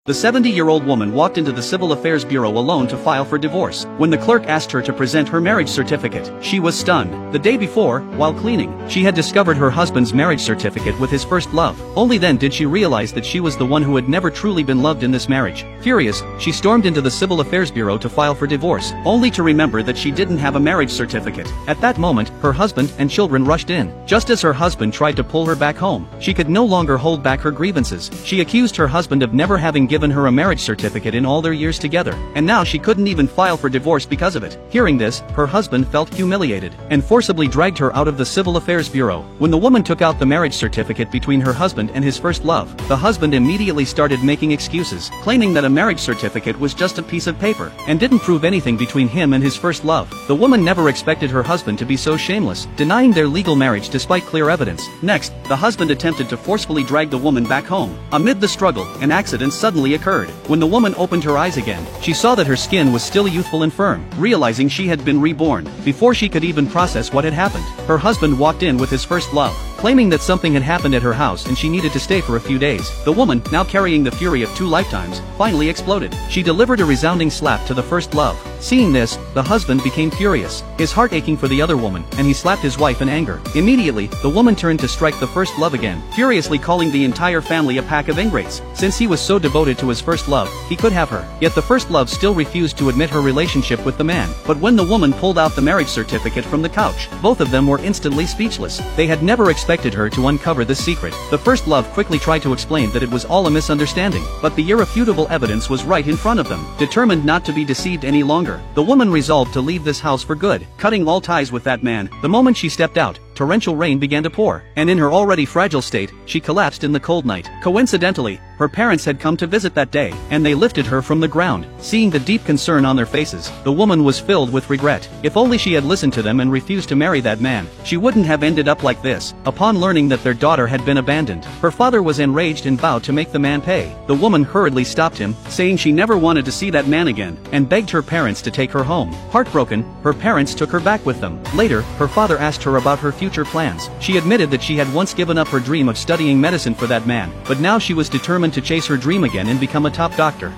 The 70-year-old woman walked into the Civil Affairs Bureau alone to file for divorce. When the clerk asked her to present her marriage certificate, she was stunned. The day before, while cleaning, she had discovered her husband's marriage certificate with his first love. Only then did she realize that she was the one who had never truly been loved in this marriage. Furious, she stormed into the Civil Affairs Bureau to file for divorce, only to remember that she didn't have a marriage certificate. At that moment, her husband and children rushed in. Just as her husband tried to pull her back home, she could no longer hold back her grievances. She accused her husband of never having given her a marriage certificate in all their years together, and now she couldn't even file for divorce because of it. Hearing this, her husband felt humiliated, and forcibly dragged her out of the Civil Affairs Bureau. When the woman took out the marriage certificate between her husband and his first love, the husband immediately started making excuses, claiming that a marriage certificate was just a piece of paper, and didn't prove anything between him and his first love. The woman never expected her husband to be so shameless, denying their legal marriage despite clear evidence. Next, the husband attempted to forcefully drag the woman back home. Amid the struggle, an accident suddenly occurred. When the woman opened her eyes again, she saw that her skin was still youthful and firm. Realizing she had been reborn, before she could even process what had happened, her husband walked in with his first love, claiming that something had happened at her house and she needed to stay for a few days. The woman, now carrying the fury of 2 lifetimes, finally exploded. She delivered a resounding slap to the first love. Seeing this, the husband became furious, his heart aching for the other woman, and he slapped his wife in anger. Immediately, the woman turned to strike the first love again, furiously calling the entire family a pack of ingrates. Since he was so devoted to his first love, he could have her. Yet the first love still refused to admit her relationship with the man. But when the woman pulled out the marriage certificate from the couch, both of them were instantly speechless. They had never expected her to uncover this secret. The first love quickly tried to explain that it was all a misunderstanding, but the irrefutable evidence was right in front of them. Determined not to be deceived any longer, the woman resolved to leave this house for good, cutting all ties with that man. The moment she stepped out, torrential rain began to pour, and in her already fragile state, she collapsed in the cold night. Coincidentally, her parents had come to visit that day, and they lifted her from the ground. Seeing the deep concern on their faces, the woman was filled with regret. If only she had listened to them and refused to marry that man, she wouldn't have ended up like this. Upon learning that their daughter had been abandoned, her father was enraged and vowed to make the man pay. The woman hurriedly stopped him, saying she never wanted to see that man again, and begged her parents to take her home. Heartbroken, her parents took her back with them. Later, her father asked her about her future plans. She admitted that she had once given up her dream of studying medicine for that man, but now she was determined to chase her dream again and become a top doctor.